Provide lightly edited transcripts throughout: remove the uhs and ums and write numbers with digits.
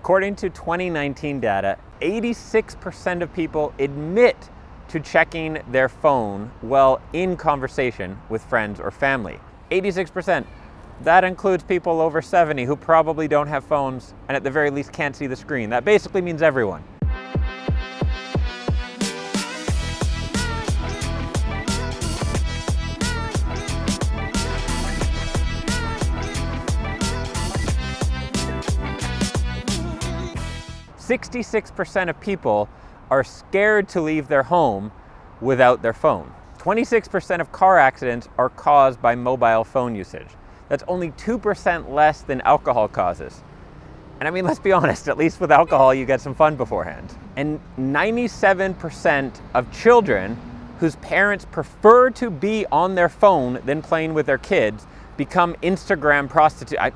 According to 2019 data, 86% of people admit to checking their phone while in conversation with friends or family. 86%. That includes people over 70 who probably don't have phones and at the very least can't see the screen. That basically means everyone. "66% of people are scared to leave their home without their phone. 26% of car accidents are caused by mobile phone usage. That's only 2% less than alcohol causes. And I mean, let's be honest, at least with alcohol, you get some fun beforehand. And 97% of children whose parents prefer to be on their phone than playing with their kids become Instagram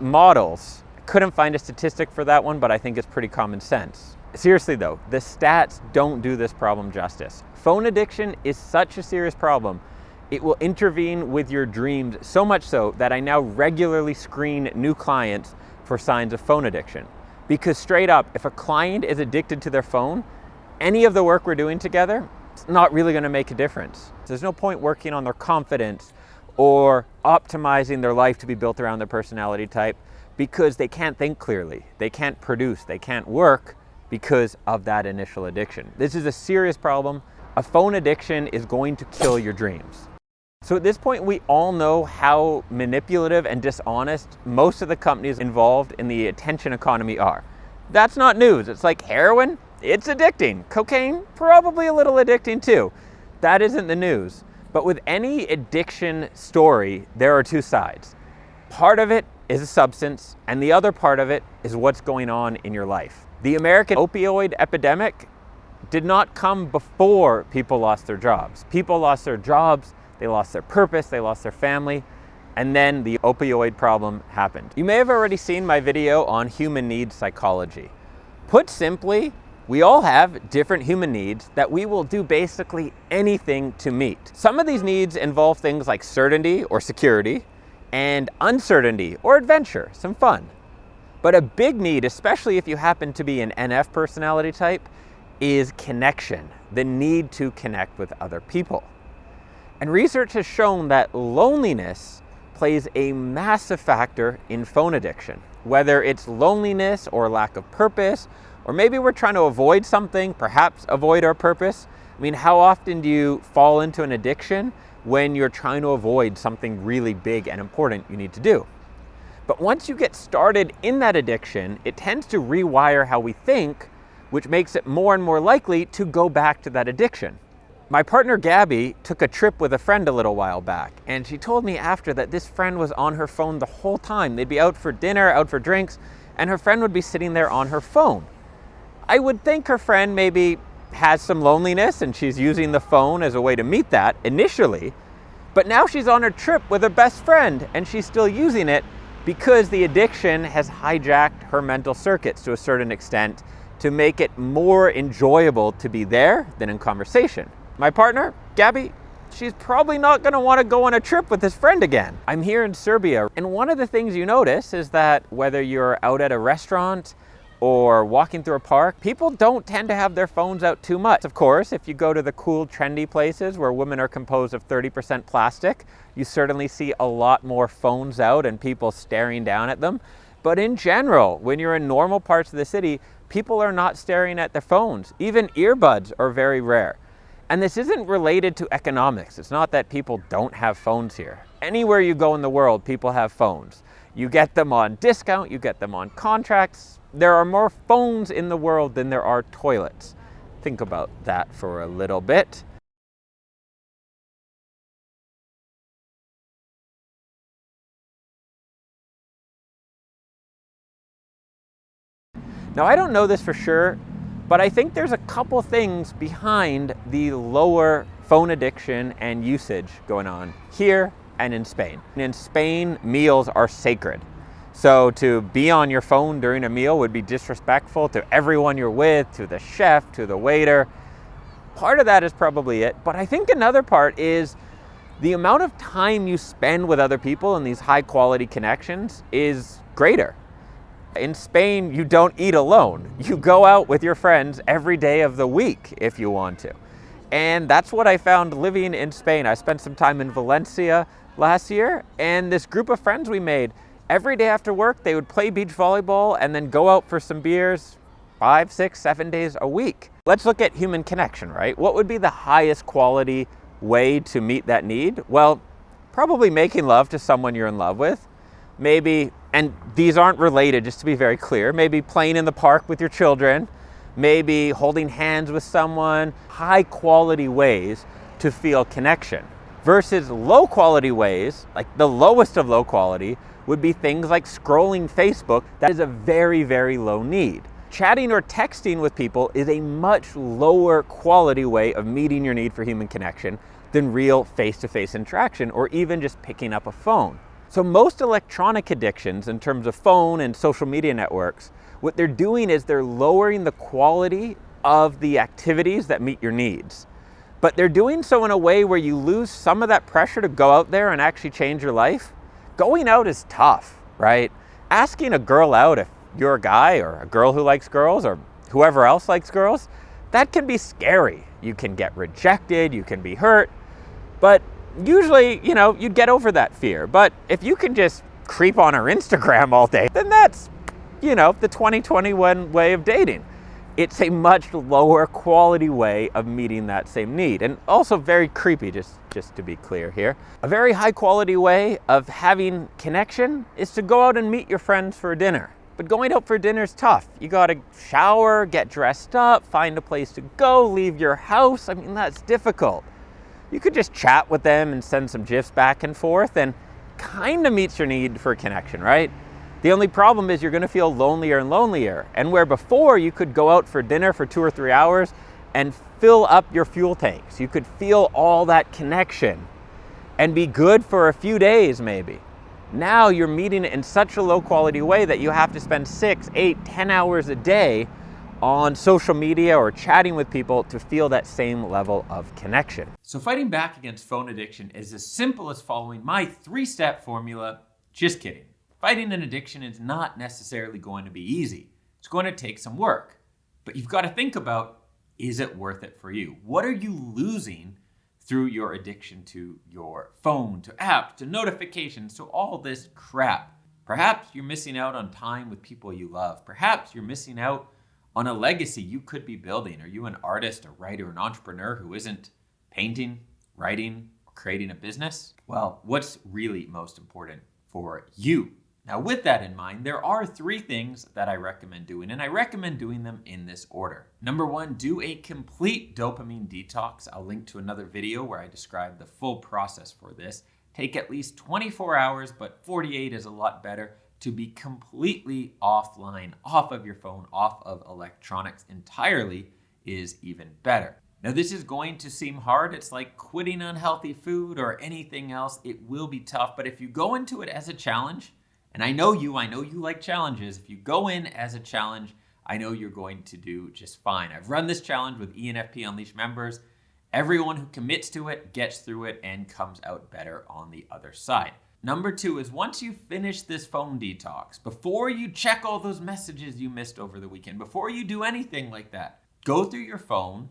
models. Couldn't find a statistic for that one, but I think it's pretty common sense. Seriously though, the stats don't do this problem justice. Phone addiction is such a serious problem. It will intervene with your dreams, so much so that I now regularly screen new clients for signs of phone addiction. Because straight up, if a client is addicted to their phone, any of the work we're doing together, it's not really gonna make a difference. There's no point working on their confidence or optimizing their life to be built around their personality type, because they can't think clearly, they can't produce, they can't work because of that initial addiction. This is a serious problem. A phone addiction is going to kill your dreams. So at this point, we all know how manipulative and dishonest most of the companies involved in the attention economy are. That's not news. It's like heroin, it's addicting. Cocaine, probably a little addicting too. That isn't the news. But with any addiction story, there are two sides. Part of it is a substance, and the other part of it is what's going on in your life. The American opioid epidemic did not come before people lost their jobs. People lost their jobs, they lost their purpose, they lost their family, and then the opioid problem happened. You may have already seen my video on human needs psychology. Put simply, we all have different human needs that we will do basically anything to meet. Some of these needs involve things like certainty or security, and uncertainty or adventure, some fun. But a big need, especially if you happen to be an NF personality type, is connection, the need to connect with other people. And research has shown that loneliness plays a massive factor in phone addiction. Whether it's loneliness or lack of purpose, or maybe we're trying to avoid something, perhaps avoid our purpose. I mean, how often do you fall into an addiction when you're trying to avoid something really big and important you need to do? But once you get started in that addiction, it tends to rewire how we think, which makes it more and more likely to go back to that addiction. My partner Gabby took a trip with a friend a little while back, and she told me after that this friend was on her phone the whole time. They'd be out for dinner, out for drinks, and her friend would be sitting there on her phone. I would think her friend maybe has some loneliness and she's using the phone as a way to meet that initially, but now she's on her trip with her best friend and she's still using it because the addiction has hijacked her mental circuits to a certain extent to make it more enjoyable to be there than in conversation. My partner, Gabby, she's probably not gonna wanna go on a trip with this friend again. I'm here in Serbia, and one of the things you notice is that whether you're out at a restaurant or walking through a park, people don't tend to have their phones out too much. Of course, if you go to the cool, trendy places where women are composed of 30% plastic, you certainly see a lot more phones out and people staring down at them. But in general, when you're in normal parts of the city, people are not staring at their phones. Even earbuds are very rare. And this isn't related to economics. It's not that people don't have phones here. Anywhere you go in the world, people have phones. You get them on discount, you get them on contracts. There are more phones in the world than there are toilets. Think about that for a little bit. Now, I don't know this for sure, but I think there's a couple things behind the lower phone addiction and usage going on here and in Spain. In Spain, meals are sacred. So to be on your phone during a meal would be disrespectful to everyone you're with, to the chef, to the waiter. Part of that is probably it, but I think another part is the amount of time you spend with other people in these high quality connections is greater. In Spain, you don't eat alone. You go out with your friends every day of the week if you want to. And that's what I found living in Spain. I spent some time in Valencia last year, and this group of friends we made, every day after work, they would play beach volleyball and then go out for some beers 5, 6, 7 days a week. Let's look at human connection, right? What would be the highest quality way to meet that need? Well, probably making love to someone you're in love with. Maybe, and these aren't related, just to be very clear, maybe playing in the park with your children, maybe holding hands with someone, high quality ways to feel connection. Versus low quality ways, like the lowest of low quality, would be things like scrolling Facebook. That is a very, very low need. Chatting or texting with people is a much lower quality way of meeting your need for human connection than real face-to-face interaction or even just picking up a phone. So most electronic addictions in terms of phone and social media networks, what they're doing is they're lowering the quality of the activities that meet your needs. But they're doing so in a way where you lose some of that pressure to go out there and actually change your life. Going out is tough, right? Asking a girl out, if you're a guy or a girl who likes girls or whoever else likes girls, that can be scary. You can get rejected, you can be hurt, but usually, you'd get over that fear. But if you can just creep on her Instagram all day, then that's, the 2021 way of dating. It's a much lower quality way of meeting that same need. And also very creepy, just to be clear here. A very high quality way of having connection is to go out and meet your friends for dinner. But going out for dinner is tough. You gotta shower, get dressed up, find a place to go, leave your house. I mean, that's difficult. You could just chat with them and send some GIFs back and forth and kind of meets your need for connection, right? The only problem is you're gonna feel lonelier and lonelier. And where before you could go out for dinner for 2 or 3 hours and fill up your fuel tanks. You could feel all that connection and be good for a few days maybe. Now you're meeting it in such a low quality way that you have to spend 6, 8, 10 hours a day on social media or chatting with people to feel that same level of connection. So fighting back against phone addiction is as simple as following my 3-step formula. Just kidding. Fighting an addiction is not necessarily going to be easy. It's going to take some work. But you've got to think about, is it worth it for you? What are you losing through your addiction to your phone, to apps, to notifications, to all this crap? Perhaps you're missing out on time with people you love. Perhaps you're missing out on a legacy you could be building. Are you an artist, a writer, an entrepreneur who isn't painting, writing, or creating a business? Well, what's really most important for you? Now, with that in mind, there are 3 things that I recommend doing, and I recommend doing them in this order. Number 1, do a complete dopamine detox. I'll link to another video where I describe the full process for this. Take at least 24 hours, but 48 is a lot better, to be completely offline, off of your phone, off of electronics entirely is even better. Now, this is going to seem hard. It's like quitting unhealthy food or anything else. It will be tough, but if you go into it as a challenge, and I know you like challenges. If you go in as a challenge, I know you're going to do just fine. I've run this challenge with ENFP Unleashed members. Everyone who commits to it gets through it and comes out better on the other side. Number 2 is once you finish this phone detox, before you check all those messages you missed over the weekend, before you do anything like that, go through your phone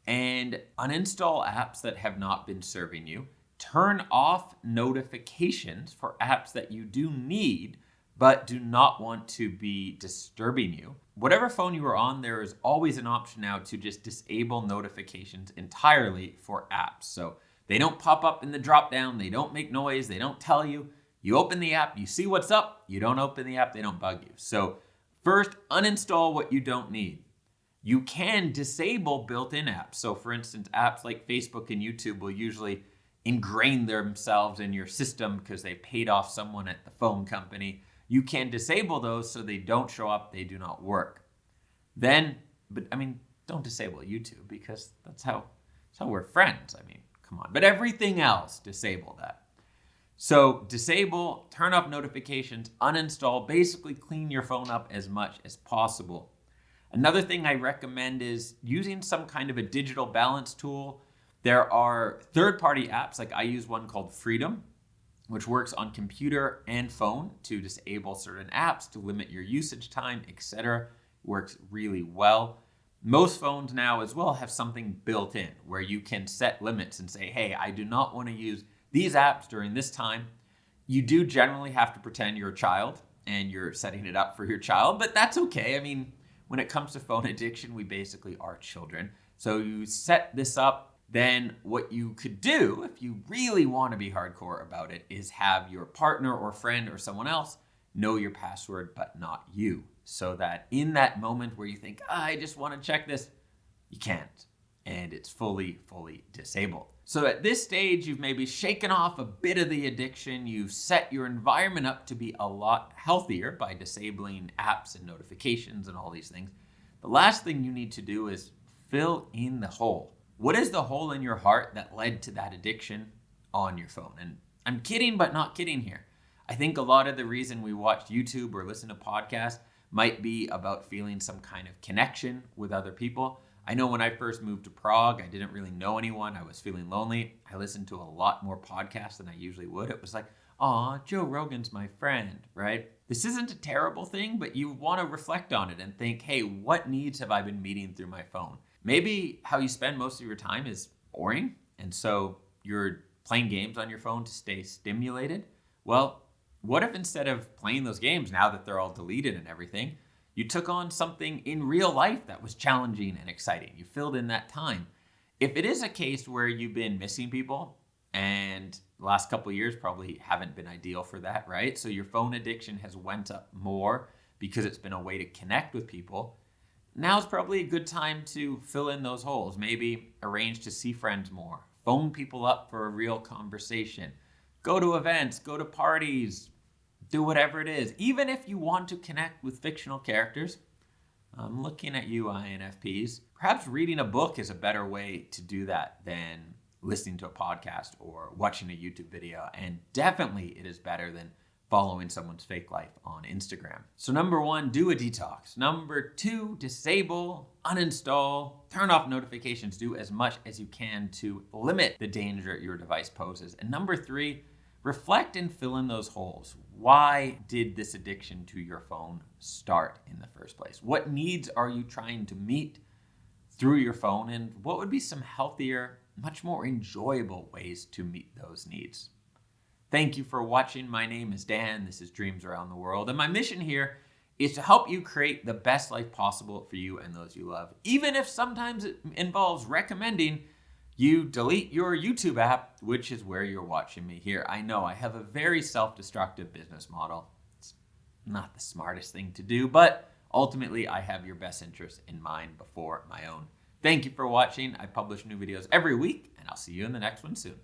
and uninstall apps that have not been serving you. Turn off notifications for apps that you do need but do not want to be disturbing you. Whatever phone you are on, there is always an option now to just disable notifications entirely for apps. So they don't pop up in the drop down, they don't make noise, they don't tell you. You open the app, you see what's up, you don't open the app, they don't bug you. So first, uninstall what you don't need. You can disable built-in apps. So for instance, apps like Facebook and YouTube will usually ingrain themselves in your system because they paid off someone at the phone company. You can disable those so they don't show up, they do not work. Then, don't disable YouTube because that's how we're friends. Come on. But everything else, disable that. So disable, turn off notifications, uninstall, basically clean your phone up as much as possible. Another thing I recommend is using some kind of a digital balance tool. There are third-party apps, like I use one called Freedom. which works on computer and phone to disable certain apps, to limit your usage time, etc. Works really well. Most phones now as well have something built in where you can set limits and say, hey, I do not want to use these apps during this time. You do generally have to pretend you're a child and you're setting it up for your child, but that's okay. I mean, when it comes to phone addiction, we basically are children. So you set this up. Then what you could do, if you really want to be hardcore about it, is have your partner or friend or someone else know your password, but not you. So that in that moment where you think, I just want to check this, you can't. And it's fully disabled. So at this stage, you've maybe shaken off a bit of the addiction. You've set your environment up to be a lot healthier by disabling apps and notifications and all these things. The last thing you need to do is fill in the hole. What is the hole in your heart that led to that addiction on your phone? And I'm kidding, but not kidding here. I think a lot of the reason we watch YouTube or listen to podcasts might be about feeling some kind of connection with other people. I know when I first moved to Prague, I didn't really know anyone. I was feeling lonely. I listened to a lot more podcasts than I usually would. It was like, aw, Joe Rogan's my friend, right? This isn't a terrible thing, but you want to reflect on it and think, hey, what needs have I been meeting through my phone? Maybe how you spend most of your time is boring, and so you're playing games on your phone to stay stimulated. Well, what if instead of playing those games, now that they're all deleted and everything, you took on something in real life that was challenging and exciting? You filled in that time. If it is a case where you've been missing people, and the last couple of years probably haven't been ideal for that, right? So your phone addiction has went up more because it's been a way to connect with people. Now's probably a good time to fill in those holes. Maybe arrange to see friends more, phone people up for a real conversation, go to events, go to parties, do whatever it is. Even if you want to connect with fictional characters, I'm looking at you, ENFPs. Perhaps reading a book is a better way to do that than listening to a podcast or watching a YouTube video. And definitely it is better than following someone's fake life on Instagram. So number 1, do a detox. Number 2, disable, uninstall, turn off notifications. Do as much as you can to limit the danger your device poses. And number 3, reflect and fill in those holes. Why did this addiction to your phone start in the first place? What needs are you trying to meet through your phone? And what would be some healthier, much more enjoyable ways to meet those needs? Thank you for watching. My name is Dan. This is Dreams Around the World. And my mission here is to help you create the best life possible for you and those you love. Even if sometimes it involves recommending you delete your YouTube app, which is where you're watching me here. I know I have a very self-destructive business model. It's not the smartest thing to do, but ultimately I have your best interest in mind before my own. Thank you for watching. I publish new videos every week, and I'll see you in the next one soon.